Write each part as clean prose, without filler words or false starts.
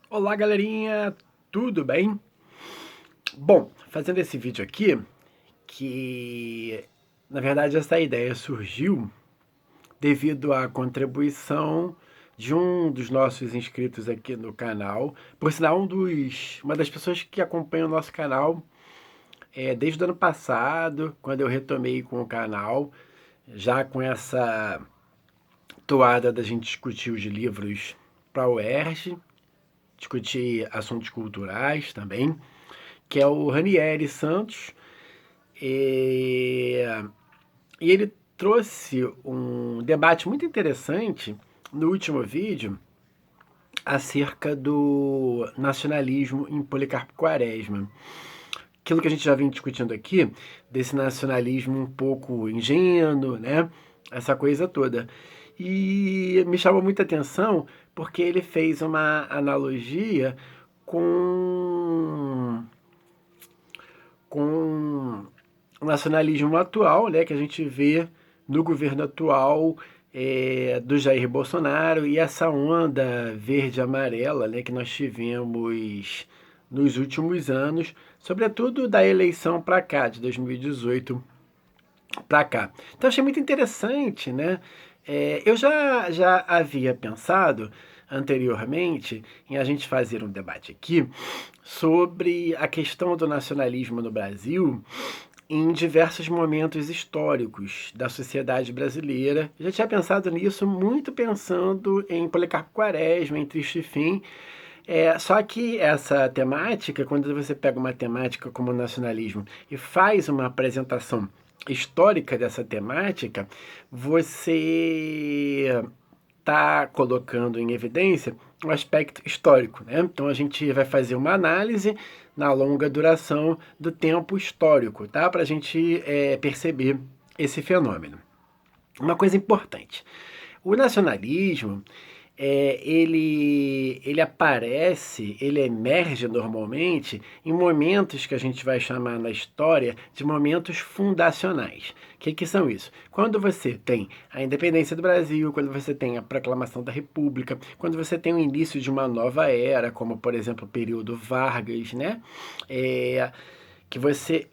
Olá, galerinha, tudo bem? Bom, fazendo esse vídeo aqui, que na verdade essa ideia surgiu devido à contribuição de um dos nossos inscritos aqui no canal, por sinal, uma das pessoas que acompanha o nosso canal desde o ano passado, quando eu retomei com o canal, já com essa toada da gente discutir os livros para a UERJ, discutir assuntos culturais também, que é o Ranieri Santos, e, e ele trouxe um debate muito interessante no último vídeo acerca do nacionalismo em Policarpo Quaresma. Aquilo que a gente já vem discutindo aqui, desse nacionalismo um pouco ingênuo, né? Essa coisa toda. E me chamou muita atenção porque ele fez uma analogia com com o nacionalismo atual, né, que a gente vê no governo atual do Jair Bolsonaro e essa onda verde-amarela, né, que nós tivemos nos últimos anos, sobretudo da eleição para cá, de 2018 para cá. Então achei muito interessante, né? Eu já havia pensado anteriormente em a gente fazer um debate aqui sobre a questão do nacionalismo no Brasil em diversos momentos históricos da sociedade brasileira. Eu já tinha pensado nisso muito pensando em Policarpo Quaresma, em Triste Fim. Só que essa temática, quando você pega uma temática como o nacionalismo e faz uma apresentação histórica dessa temática, você está colocando em evidência o aspecto histórico, né? Então a gente vai fazer uma análise na longa duração do tempo histórico, tá? Para a gente perceber esse fenômeno. Uma coisa importante: o nacionalismo ele aparece, ele emerge normalmente em momentos que a gente vai chamar na história de momentos fundacionais. O que são isso? Quando você tem a independência do Brasil, quando você tem a proclamação da República, quando você tem o início de uma nova era, como por exemplo o período Vargas, né?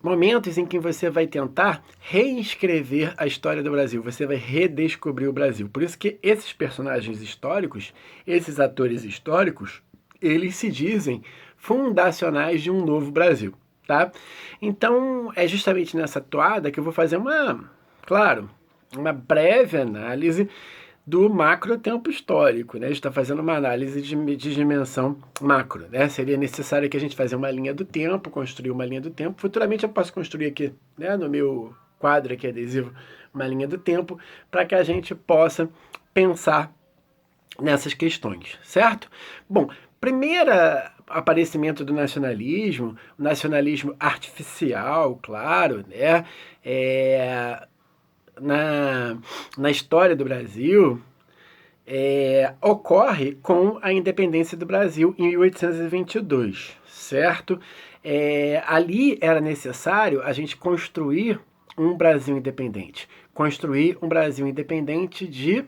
Momentos em que você vai tentar reescrever a história do Brasil, você vai redescobrir o Brasil. Por isso que esses personagens históricos, esses atores históricos, eles se dizem fundacionais de um novo Brasil, tá? Então, é justamente nessa toada que eu vou fazer uma breve análise do macro tempo histórico, né? A gente está fazendo uma análise de dimensão macro, né? Seria necessário que a gente fazer uma linha do tempo, construir uma linha do tempo. Futuramente eu posso construir aqui, né, no meu quadro aqui adesivo, uma linha do tempo, para que a gente possa pensar nessas questões, certo? Bom, primeira aparecimento do nacionalismo, o nacionalismo artificial, claro, né? É, na, na história do Brasil ocorre com a independência do Brasil em 1822, certo? Ali era necessário a gente construir um Brasil independente, construir um Brasil independente de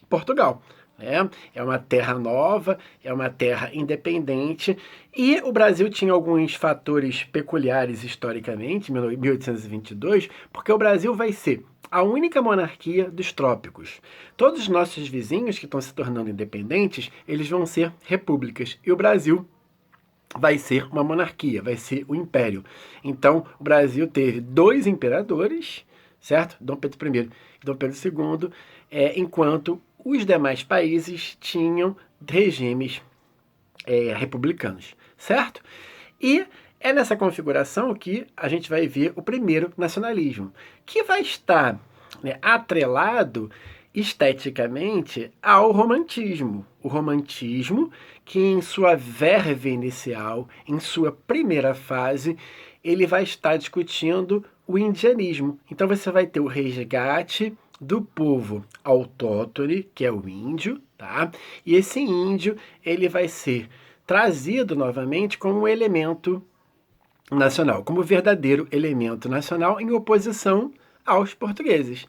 Portugal. Né? É uma terra nova, é uma terra independente, e o Brasil tinha alguns fatores peculiares historicamente, em 1822, porque o Brasil vai ser a única monarquia dos trópicos. Todos os nossos vizinhos que estão se tornando independentes, eles vão ser repúblicas, e o Brasil vai ser uma monarquia, vai ser o império. Então, o Brasil teve dois imperadores, certo? Dom Pedro I e Dom Pedro II, enquanto os demais países tinham regimes republicanos, certo? E é nessa configuração que a gente vai ver o primeiro nacionalismo, que vai estar, né, atrelado esteticamente ao romantismo. O romantismo que em sua verve inicial, em sua primeira fase, ele vai estar discutindo o indianismo. Então você vai ter o resgate do povo autóctone, que é o índio, tá? E esse índio, ele vai ser trazido novamente como um elemento nacional, como verdadeiro elemento nacional em oposição aos portugueses.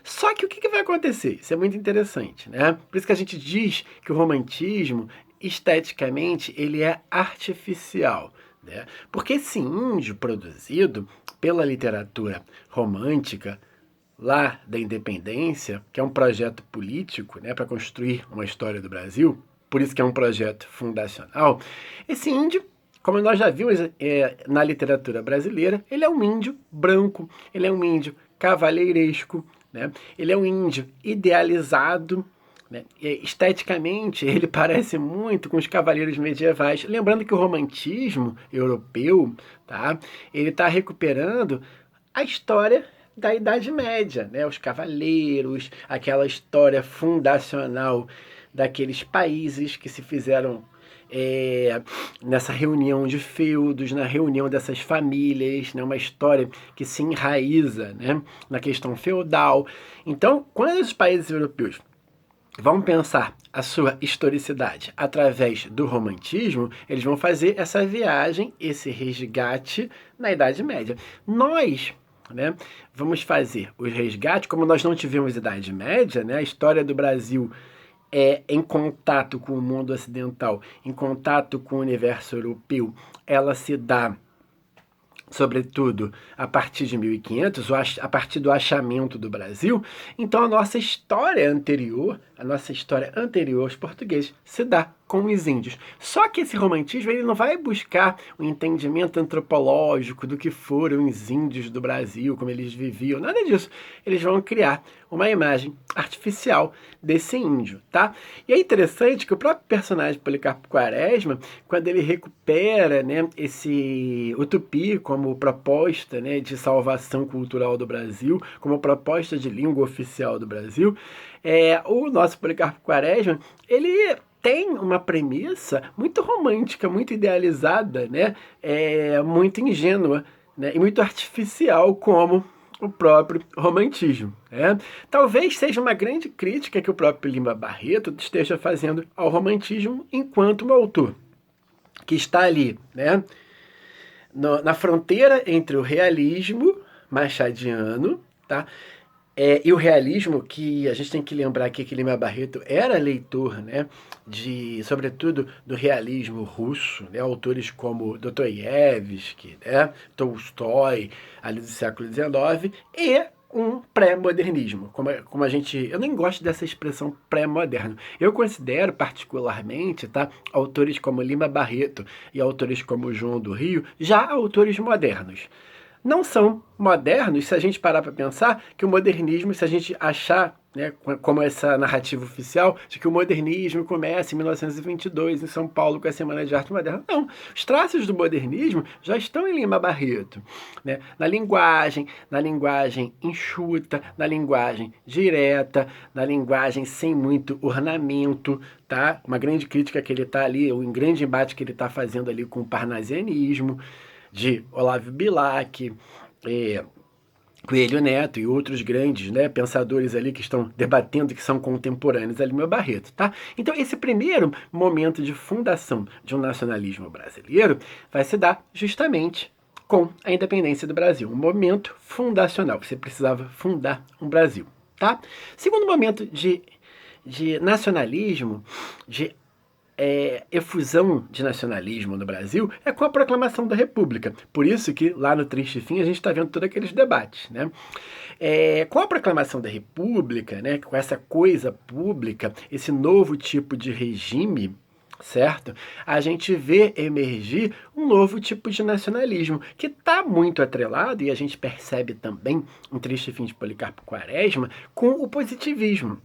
Só que o que vai acontecer? Isso é muito interessante, né? Por isso que a gente diz que o romantismo esteticamente ele é artificial, né? Porque esse índio produzido pela literatura romântica lá da independência, que é um projeto político, né, para construir uma história do Brasil, por isso que é um projeto fundacional, esse índio, como nós já vimos na literatura brasileira, ele é um índio branco, ele é um índio cavalheiresco, né? Ele é um índio idealizado, né? Esteticamente, ele parece muito com os cavaleiros medievais. Lembrando que o romantismo europeu, tá? Ele está recuperando a história da Idade Média, né? Os cavaleiros, aquela história fundacional daqueles países que se fizeram nessa reunião de feudos, na reunião dessas famílias, né? Uma história que se enraiza, né? Na questão feudal. Então, quando os países europeus vão pensar a sua historicidade através do romantismo, eles vão fazer essa viagem, esse resgate na Idade Média. Nós, né, vamos fazer os resgates, como nós não tivemos Idade Média, né, a história do Brasil é em contato com o mundo ocidental, em contato com o universo europeu, ela se dá sobretudo a partir de 1500, a partir do achamento do Brasil. Então a nossa história anterior aos portugueses se dá com os índios. Só que esse romantismo ele não vai buscar o entendimento antropológico do que foram os índios do Brasil, como eles viviam, nada disso. Eles vão criar uma imagem artificial desse índio, tá? E é interessante que o próprio personagem Policarpo Quaresma, quando ele recupera, né, o tupi como proposta, né, de salvação cultural do Brasil, como proposta de língua oficial do Brasil, o nosso Policarpo Quaresma, ele tem uma premissa muito romântica, muito idealizada, né? Muito ingênua, né? E muito artificial, como o próprio romantismo. Né? Talvez seja uma grande crítica que o próprio Lima Barreto esteja fazendo ao romantismo enquanto um autor que está ali, né? Na fronteira entre o realismo machadiano, tá? E o realismo, que a gente tem que lembrar aqui que Lima Barreto era leitor, né, sobretudo do realismo russo, né, autores como Dostoiévski, né, Tolstói, ali do século XIX, e um pré-modernismo. Eu nem gosto dessa expressão pré-moderno. Eu considero particularmente, tá, autores como Lima Barreto e autores como João do Rio, já autores modernos. Não são modernos se a gente parar para pensar que o modernismo, se a gente achar, né, como essa narrativa oficial, de que o modernismo começa em 1922 em São Paulo com a Semana de Arte Moderna. Não, os traços do modernismo já estão em Lima Barreto, né? Na linguagem enxuta, na linguagem direta, na linguagem sem muito ornamento, tá? Uma grande crítica que ele está ali, um grande embate que ele está fazendo ali com o parnasianismo, de Olavo Bilac, Coelho Neto e outros grandes, né, pensadores ali que estão debatendo, que são contemporâneos a Lima Barreto, tá? Então esse primeiro momento de fundação de um nacionalismo brasileiro vai se dar justamente com a independência do Brasil, um momento fundacional, você precisava fundar um Brasil, tá? Segundo momento de nacionalismo, de efusão de nacionalismo no Brasil é com a proclamação da República. Por isso que lá no Triste Fim a gente está vendo todos aqueles debates, né? Com a proclamação da República, né, com essa coisa pública, esse novo tipo de regime, certo? A gente vê emergir um novo tipo de nacionalismo que está muito atrelado, e a gente percebe também em Triste Fim de Policarpo Quaresma, com o positivismo,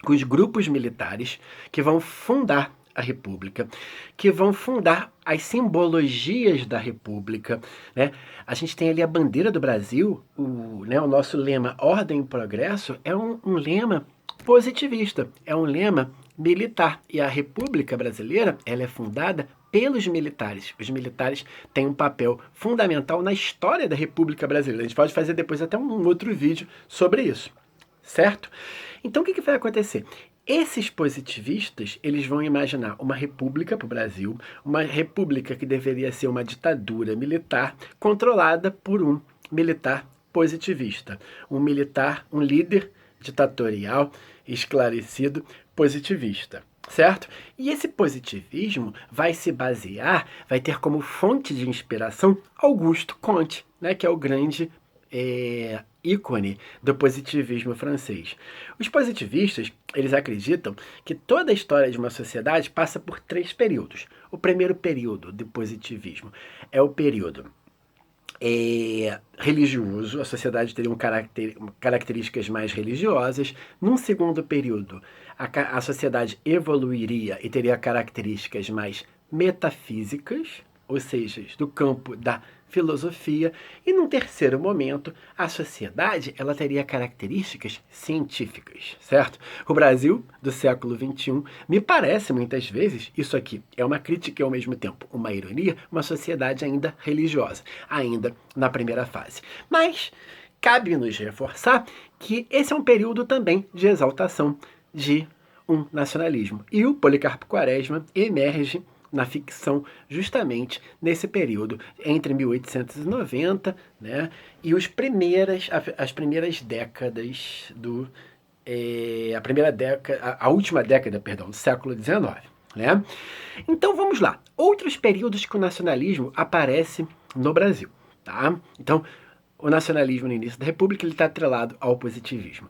com os grupos militares que vão fundar a República, que vão fundar as simbologias da República, né? A gente tem ali a bandeira do Brasil, o nosso lema Ordem e Progresso é um lema positivista, é um lema militar, e a República Brasileira, ela é fundada pelos militares. Os militares têm um papel fundamental na história da República Brasileira. A gente pode fazer depois até um outro vídeo sobre isso, certo? Então o que vai acontecer? Esses positivistas, eles vão imaginar uma república para o Brasil, uma república que deveria ser uma ditadura militar controlada por um militar positivista, um líder ditatorial, esclarecido, positivista, certo? E esse positivismo vai se basear, vai ter como fonte de inspiração Auguste Comte, né, que é o grande ícone do positivismo francês. Os positivistas, eles acreditam que toda a história de uma sociedade passa por 3 períodos. O primeiro período do positivismo é o período religioso, a sociedade teria características mais religiosas. Num segundo período, a sociedade evoluiria e teria características mais metafísicas, ou seja, do campo da filosofia. E num terceiro momento, a sociedade ela teria características científicas, certo? O Brasil do século XXI, me parece muitas vezes, isso aqui é uma crítica e ao mesmo tempo uma ironia, uma sociedade ainda religiosa, ainda na primeira fase. Mas cabe-nos reforçar que esse é um período também de exaltação de um nacionalismo. E o Policarpo Quaresma emerge na ficção justamente nesse período entre 1890, né, e as primeiras décadas do a última década, perdão, do século XIX, né? Então vamos lá, outros períodos que o nacionalismo aparece no Brasil, tá? Então o nacionalismo no início da República ele está atrelado ao positivismo.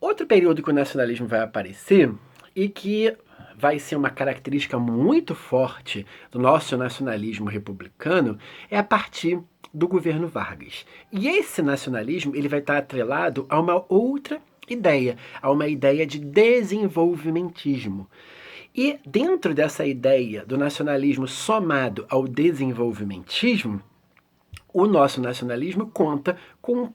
Outro período que o nacionalismo vai aparecer e que vai ser uma característica muito forte do nosso nacionalismo republicano é a partir do governo Vargas. E esse nacionalismo ele vai estar atrelado a uma outra ideia, a uma ideia de desenvolvimentismo. E dentro dessa ideia do nacionalismo somado ao desenvolvimentismo, o nosso nacionalismo conta com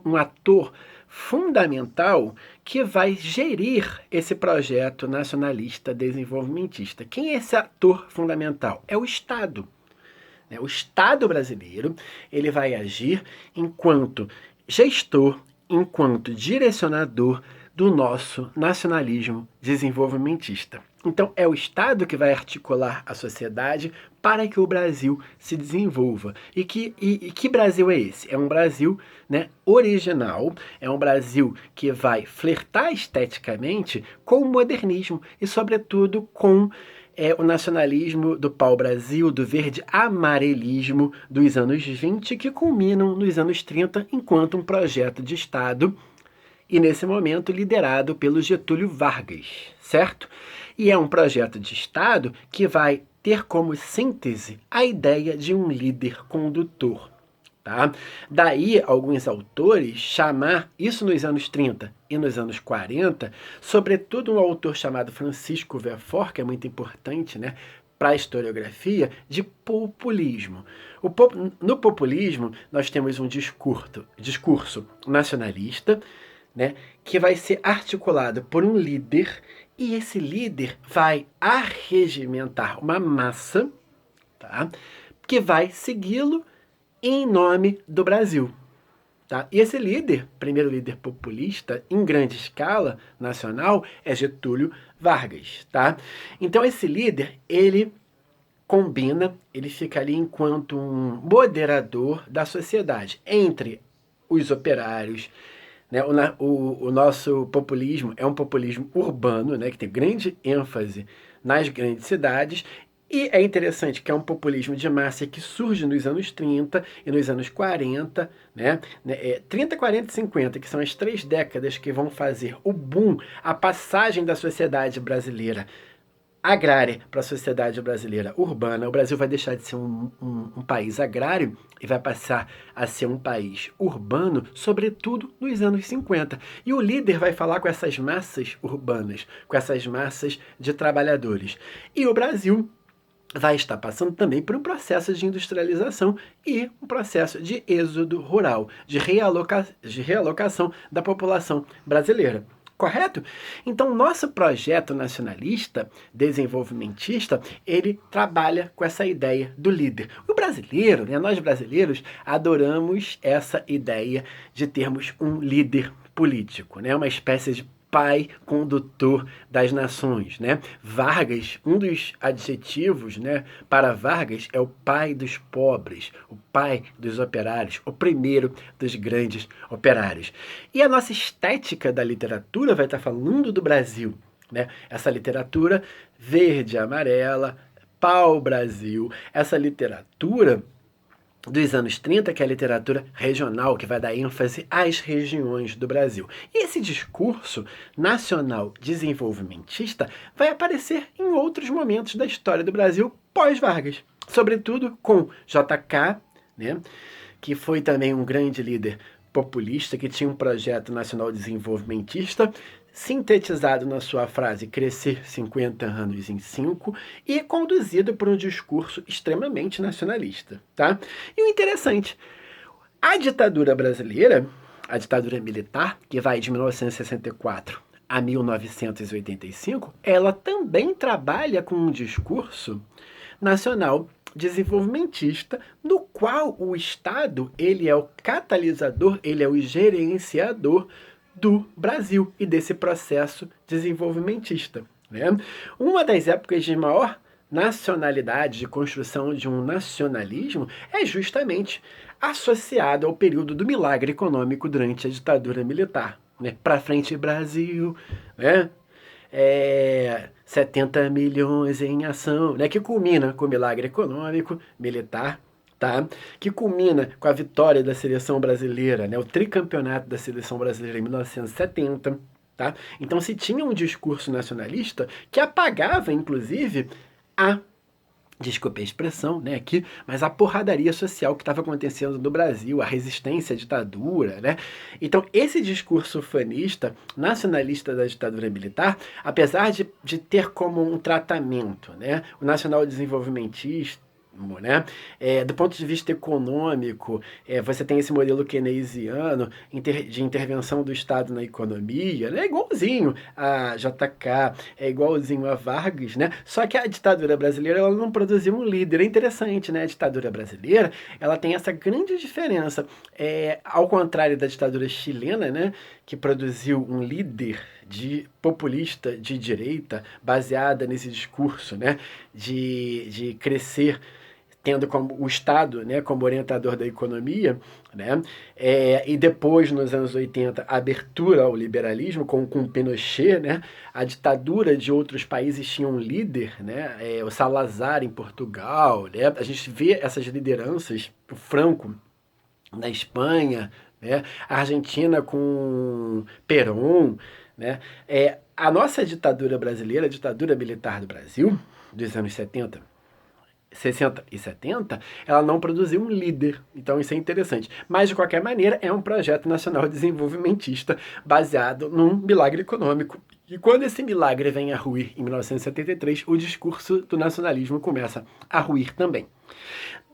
um ator fundamental que vai gerir esse projeto nacionalista desenvolvimentista. Quem é esse ator fundamental? É o Estado. O Estado brasileiro ele vai agir enquanto gestor, enquanto direcionador do nosso nacionalismo desenvolvimentista. Então, é o Estado que vai articular a sociedade para que o Brasil se desenvolva. E que Brasil é esse? É um Brasil, né, original, é um Brasil que vai flertar esteticamente com o modernismo e, sobretudo, com o nacionalismo do pau-brasil, do verde-amarelismo dos anos 20, que culminam nos anos 30 enquanto um projeto de Estado e nesse momento liderado pelo Getúlio Vargas, certo? E é um projeto de Estado que vai ter como síntese a ideia de um líder condutor, tá? Daí alguns autores chamar isso nos anos 30 e nos anos 40, sobretudo um autor chamado Francisco Verfort, que é muito importante, né, para a historiografia, de populismo. No populismo, nós temos um discurso nacionalista, né, que vai ser articulado por um líder, e esse líder vai arregimentar uma massa, tá, que vai segui-lo em nome do Brasil. Tá? E esse líder, primeiro líder populista, em grande escala nacional, é Getúlio Vargas. Tá? Então esse líder, ele combina, ele fica ali enquanto um moderador da sociedade, entre os operários, né? O nosso populismo é um populismo urbano, né, que tem grande ênfase nas grandes cidades, e é interessante que é um populismo de massa que surge nos anos 30 e nos anos 40, né? 30, 40 e 50, que são as 3 décadas que vão fazer o boom, a passagem da sociedade brasileira agrária para a sociedade brasileira urbana. O Brasil vai deixar de ser um país agrário e vai passar a ser um país urbano, sobretudo nos anos 50. E o líder vai falar com essas massas urbanas, com essas massas de trabalhadores. E o Brasil vai estar passando também por um processo de industrialização e um processo de êxodo rural, de realocação da população brasileira. Correto? Então, nosso projeto nacionalista, desenvolvimentista, ele trabalha com essa ideia do líder. O brasileiro, né, nós brasileiros, adoramos essa ideia de termos um líder político, né, uma espécie de pai condutor das nações, né? Vargas, um dos adjetivos, né, para Vargas é o pai dos pobres, o pai dos operários, o primeiro dos grandes operários. E a nossa estética da literatura vai estar falando do Brasil, né? Essa literatura verde, amarela, pau-brasil, essa literatura dos anos 30, que é a literatura regional, que vai dar ênfase às regiões do Brasil. E esse discurso nacional desenvolvimentista vai aparecer em outros momentos da história do Brasil pós-Vargas, sobretudo com JK, né, que foi também um grande líder populista, que tinha um projeto nacional desenvolvimentista, sintetizado na sua frase crescer 50 anos em 5 e conduzido por um discurso extremamente nacionalista, tá? E o interessante, a ditadura brasileira, a ditadura militar, que vai de 1964 a 1985, ela também trabalha com um discurso nacional desenvolvimentista, no qual o Estado ele é o catalisador, ele é o gerenciador do Brasil e desse processo desenvolvimentista, né? Uma das épocas de maior nacionalidade, de construção de um nacionalismo, é justamente associado ao período do milagre econômico durante a ditadura militar, né? Pra frente Brasil, né? 70 milhões em ação, né? Que culmina com o milagre econômico, militar, tá? Que culmina com a vitória da seleção brasileira, né? O tricampeonato da seleção brasileira em 1970, tá? Então se tinha um discurso nacionalista que apagava, inclusive, desculpe a expressão, né, aqui, mas a porradaria social que estava acontecendo no Brasil, a resistência à ditadura, né? Então, esse discurso fanista, nacionalista da ditadura militar, apesar de ter como um tratamento, né, o nacional desenvolvimentista, né? Do ponto de vista econômico, você tem esse modelo keynesiano de intervenção do Estado na economia, né? É igualzinho a JK, é igualzinho a Vargas, né? Só que a ditadura brasileira ela não produziu um líder. É interessante, né? A ditadura brasileira ela tem essa grande diferença, ao contrário da ditadura chilena, né? Que produziu um líder populista de direita baseada nesse discurso, né? De crescer tendo como o Estado, né, como orientador da economia, né, e depois, nos anos 80, a abertura ao liberalismo com Pinochet, né, a ditadura de outros países tinha um líder, né, o Salazar em Portugal, né, a gente vê essas lideranças, o Franco na Espanha, né, a Argentina com Perón, né, a nossa ditadura brasileira, a ditadura militar do Brasil, dos anos 70, 60 e 70, ela não produziu um líder. Então isso é interessante. Mas, de qualquer maneira, é um projeto nacional desenvolvimentista baseado num milagre econômico. E quando esse milagre vem a ruir em 1973, o discurso do nacionalismo começa a ruir também.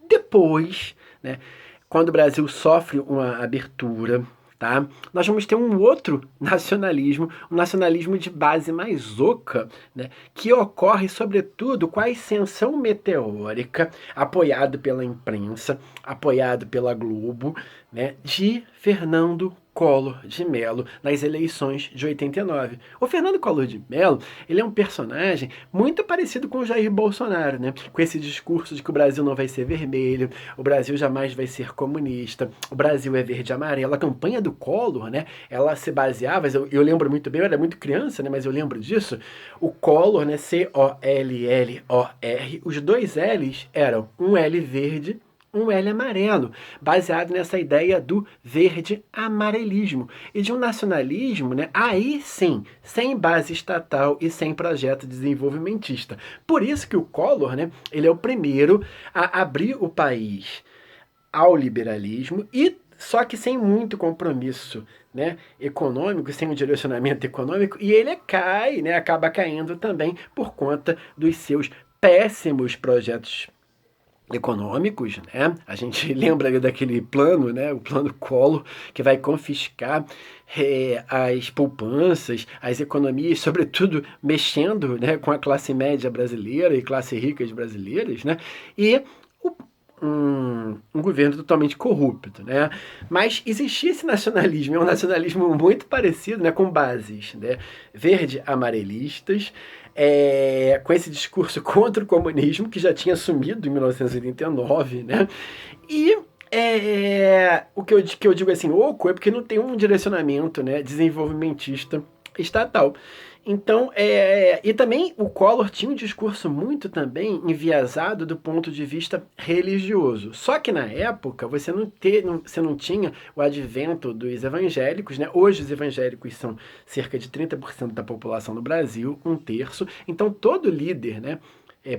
Depois, né, quando o Brasil sofre uma abertura, tá? Nós vamos ter um outro nacionalismo, um nacionalismo de base mais oca, né? Que ocorre sobretudo com a ascensão meteórica, apoiado pela imprensa, apoiado pela Globo, né? De Fernando Collor de Mello nas eleições de 89. O Fernando Collor de Mello, ele é um personagem muito parecido com o Jair Bolsonaro, né? Com esse discurso de que o Brasil não vai ser vermelho, o Brasil jamais vai ser comunista, o Brasil é verde e amarelo. A campanha do Collor, né? Ela se baseava, eu lembro muito bem, eu era muito criança, né? Mas eu lembro disso. O Collor, né? C-O-L-L-O-R, os dois L's eram um L verde, um L amarelo, baseado nessa ideia do verde-amarelismo e de um nacionalismo, né, aí sim, sem base estatal e sem projeto desenvolvimentista. Por isso que o Collor, né, ele é o primeiro a abrir o país ao liberalismo e só que sem muito compromisso, né, econômico, sem um direcionamento econômico, e ele cai, né, acaba caindo também por conta dos seus péssimos projetos econômicos, né? A gente lembra daquele plano, né? O plano Collor, que vai confiscar as poupanças, as economias, sobretudo mexendo, né, com a classe média brasileira e classe ricas brasileiras, né? E um governo totalmente corrupto, né? Mas existia esse nacionalismo, é um nacionalismo muito parecido, né, com bases, né, verde-amarelistas, com esse discurso contra o comunismo, que já tinha sumido em 1989, né? E o que eu digo assim, oco, é porque não tem um direcionamento, né, desenvolvimentista estatal. Então, e também o Collor tinha um discurso muito também enviesado do ponto de vista religioso. Só que na época você não tinha o advento dos evangélicos, né? Hoje os evangélicos são cerca de 30% da população no Brasil, um terço. Então todo líder, né,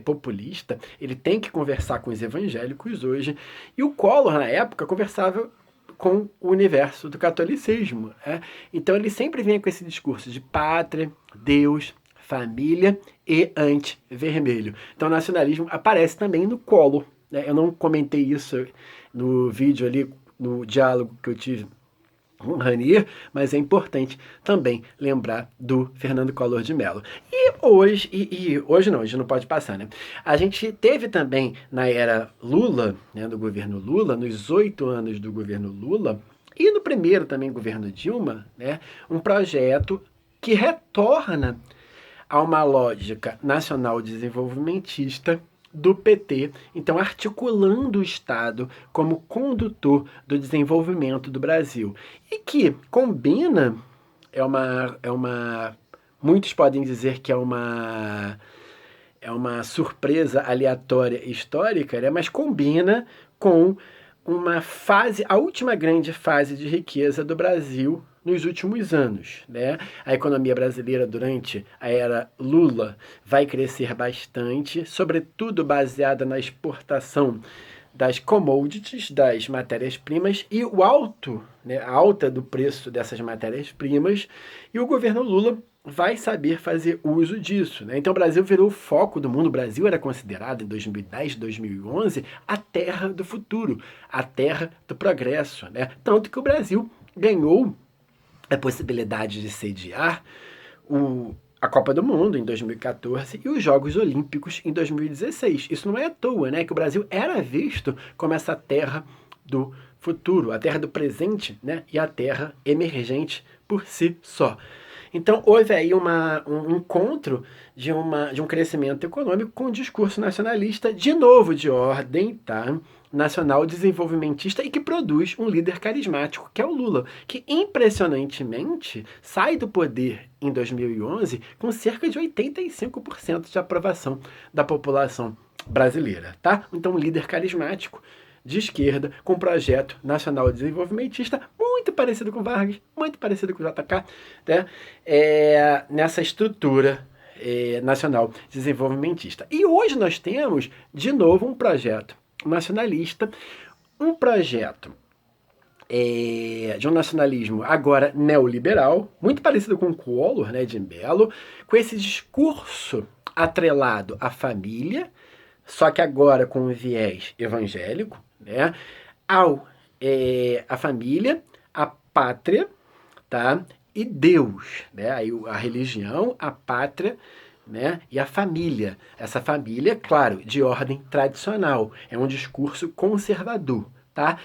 populista, ele tem que conversar com os evangélicos hoje. E o Collor, na época, conversava com o universo do catolicismo. Né? Então ele sempre vinha com esse discurso de pátria, Deus, família e anti-vermelho. Então o nacionalismo aparece também no Collor. Né? Eu não comentei isso no vídeo ali, no diálogo que eu tive com Ranier, mas é importante também lembrar do Fernando Collor de Mello. E hoje não, hoje não pode passar, né? A gente teve também na era Lula, né, do governo Lula, nos 8 anos do governo Lula, e no primeiro também governo Dilma, né, um projeto que retorna a uma lógica nacional desenvolvimentista do PT, então articulando o Estado como condutor do desenvolvimento do Brasil. E que combina, muitos podem dizer que é uma surpresa aleatória histórica, né? Mas combina com uma fase, a última grande fase de riqueza do Brasil nos últimos anos. Né? A economia brasileira durante a era Lula vai crescer bastante, sobretudo baseada na exportação das commodities, das matérias-primas, e a alta do preço dessas matérias-primas, e o governo Lula vai saber fazer uso disso. Né? Então o Brasil virou o foco do mundo. O Brasil era considerado, em 2010, 2011, a terra do futuro, a terra do progresso. Né? Tanto que o Brasil ganhou a possibilidade de sediar a Copa do Mundo em 2014 e os Jogos Olímpicos em 2016. Isso não é à toa, né? Que o Brasil era visto como essa terra do futuro, a terra do presente, né? E a terra emergente por si só. Então houve aí um encontro de um crescimento econômico com um discurso nacionalista, de novo de ordem, tá? Nacional desenvolvimentista, e que produz um líder carismático, que é o Lula, que impressionantemente sai do poder em 2011 com cerca de 85% de aprovação da população brasileira, tá? Então um líder carismático, de esquerda, com um projeto nacional desenvolvimentista muito parecido com Vargas, muito parecido com o JK, né? Nessa estrutura nacional desenvolvimentista. E hoje nós temos, de novo, um projeto nacionalista, um projeto de um nacionalismo agora neoliberal, muito parecido com o Collor, né, de Mello, com esse discurso atrelado à família, só que agora com um viés evangélico, né, a família, a pátria, tá, e Deus, né, aí a religião, a pátria, né, e a família. Essa família, claro, de ordem tradicional, é um discurso conservador, tá?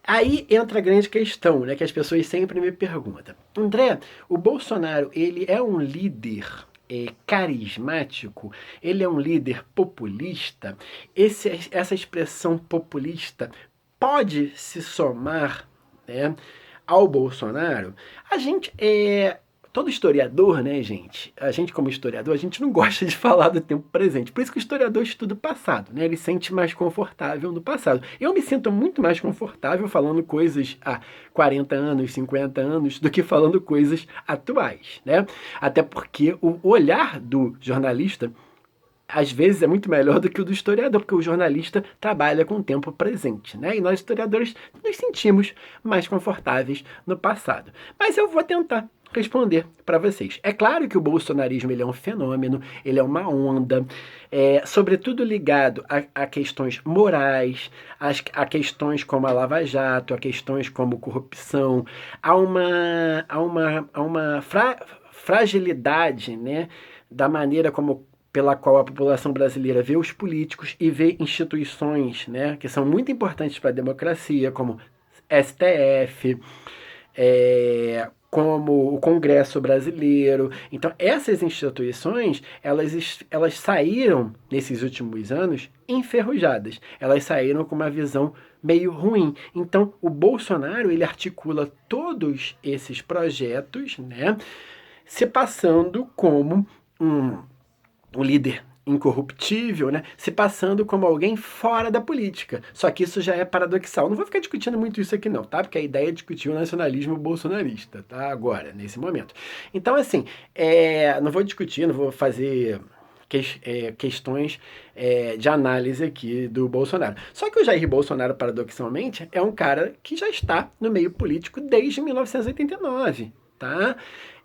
Aí entra a grande questão, né, que as pessoas sempre me perguntam. André, o Bolsonaro, ele é um líder carismático? Ele é um líder populista? Essa expressão populista pode se somar, né, ao Bolsonaro? A gente todo historiador, né, gente? A gente, como historiador, a gente não gosta de falar do tempo presente. Por isso que o historiador estuda o passado, né? Ele se sente mais confortável no passado. Eu me sinto muito mais confortável falando coisas há 40 anos, 50 anos, do que falando coisas atuais, né? Até porque o olhar do jornalista às vezes é muito melhor do que o do historiador, porque o jornalista trabalha com o tempo presente, né? E nós historiadores nos sentimos mais confortáveis no passado. Mas eu vou tentar responder para vocês. É claro que o bolsonarismo ele é um fenômeno, ele é uma onda, sobretudo ligado a questões morais, a questões como a Lava Jato, a questões como corrupção, a uma fragilidade, né, da maneira pela qual a população brasileira vê os políticos e vê instituições, né, que são muito importantes para a democracia, como STF, como o Congresso Brasileiro. Então, essas instituições, elas saíram, nesses últimos anos, enferrujadas. Elas saíram com uma visão meio ruim. Então, o Bolsonaro, ele articula todos esses projetos, né, se passando como um líder incorruptível, né? Se passando como alguém fora da política. Só que isso já é paradoxal. Não vou ficar discutindo muito isso aqui não, tá? Porque a ideia é discutir o nacionalismo bolsonarista, tá? Agora, nesse momento. Então, assim, não vou discutir, não vou fazer questões de análise aqui do Bolsonaro. Só que o Jair Bolsonaro, paradoxalmente, é um cara que já está no meio político desde 1989, tá?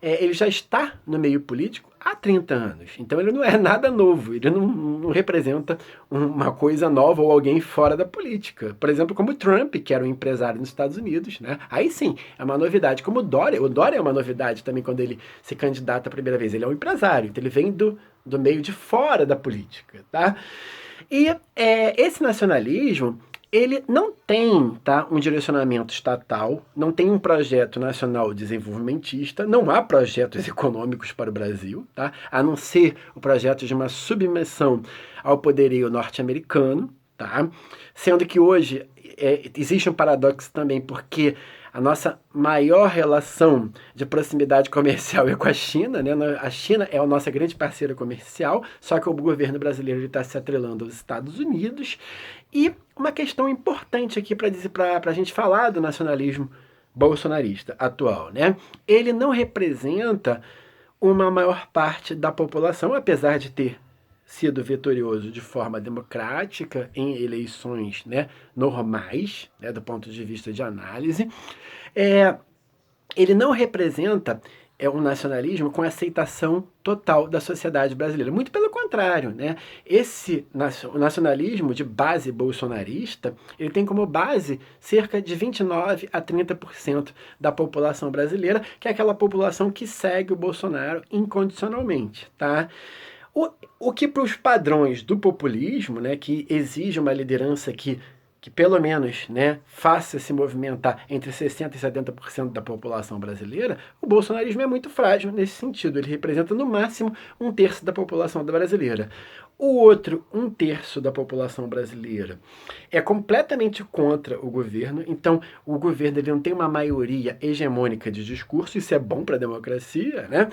Ele já está no meio político há 30 anos. Então ele não é nada novo, ele não representa uma coisa nova ou alguém fora da política. Por exemplo, como o Trump, que era um empresário nos Estados Unidos, né? Aí sim, é uma novidade. Como o Dória é uma novidade também quando ele se candidata a primeira vez. Ele é um empresário, então ele vem do meio de fora da política, tá? E esse nacionalismo, ele não tem, tá, um direcionamento estatal, não tem um projeto nacional desenvolvimentista, não há projetos econômicos para o Brasil, tá, a não ser o projeto de uma submissão ao poderio norte-americano, tá, sendo que hoje existe um paradoxo também, porque a nossa maior relação de proximidade comercial é com a China, né? A China é a nossa grande parceira comercial, só que o governo brasileiro está se atrelando aos Estados Unidos. E uma questão importante aqui para a gente falar do nacionalismo bolsonarista atual, né? Ele não representa uma maior parte da população, apesar de ter sido vitorioso de forma democrática em eleições, né, normais, né, do ponto de vista de análise, ele não representa um nacionalismo com aceitação total da sociedade brasileira. Muito pelo contrário, né? O nacionalismo de base bolsonarista, ele tem como base cerca de 29 a 30% da população brasileira, que é aquela população que segue o Bolsonaro incondicionalmente, tá? O que para os padrões do populismo, né, que exige uma liderança que pelo menos, né, faça se movimentar entre 60% e 70% da população brasileira, o bolsonarismo é muito frágil nesse sentido. Ele representa no máximo 1/3 da população brasileira. O outro 1/3 da população brasileira é completamente contra o governo, então o governo ele não tem uma maioria hegemônica de discurso, isso é bom para a democracia, né?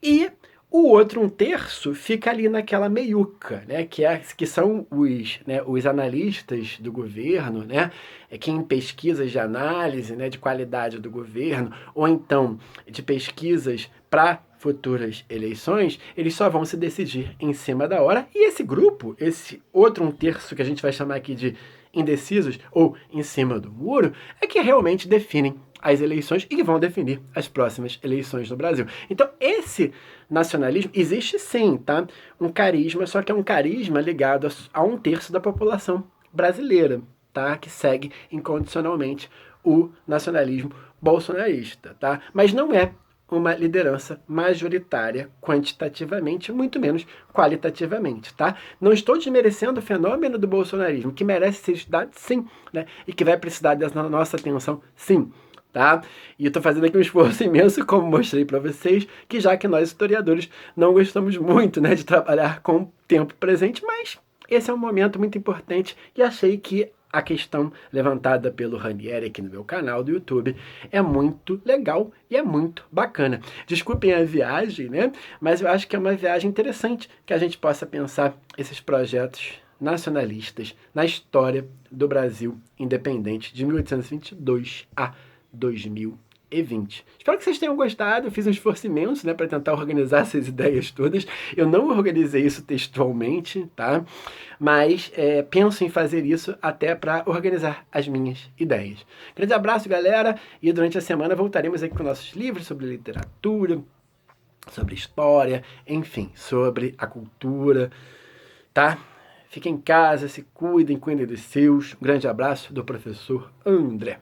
E o outro 1/3 fica ali naquela meiuca, né, que são os analistas do governo, né, que em pesquisas de análise, né, de qualidade do governo, ou então de pesquisas para futuras eleições, eles só vão se decidir em cima da hora. E esse grupo, esse outro 1/3 que a gente vai chamar aqui de indecisos ou em cima do muro, é que realmente definem as eleições e que vão definir as próximas eleições no Brasil. Então, esse nacionalismo existe sim, tá? Um carisma, só que é um carisma ligado a 1/3 da população brasileira, tá? Que segue incondicionalmente o nacionalismo bolsonarista, tá? Mas não é uma liderança majoritária quantitativamente, muito menos qualitativamente, tá? Não estou desmerecendo o fenômeno do bolsonarismo, que merece ser estudado, sim, né? E que vai precisar da nossa atenção, sim, tá? E eu tô fazendo aqui um esforço imenso, como mostrei para vocês, que já que nós historiadores não gostamos muito, né, de trabalhar com o tempo presente, mas esse é um momento muito importante e achei que a questão levantada pelo Ranieri aqui no meu canal do YouTube é muito legal e é muito bacana. Desculpem a viagem, né? Mas eu acho que é uma viagem interessante que a gente possa pensar esses projetos nacionalistas na história do Brasil independente de 1822 a 2020. Espero que vocês tenham gostado. Eu fiz um esforço imenso, né, para tentar organizar essas ideias todas. Eu não organizei isso textualmente, tá? Mas penso em fazer isso até para organizar as minhas ideias. Grande abraço, galera, e durante a semana voltaremos aqui com nossos livros sobre literatura, sobre história, enfim, sobre a cultura, tá? Fiquem em casa, se cuidem, cuidem dos seus. Um grande abraço do professor André.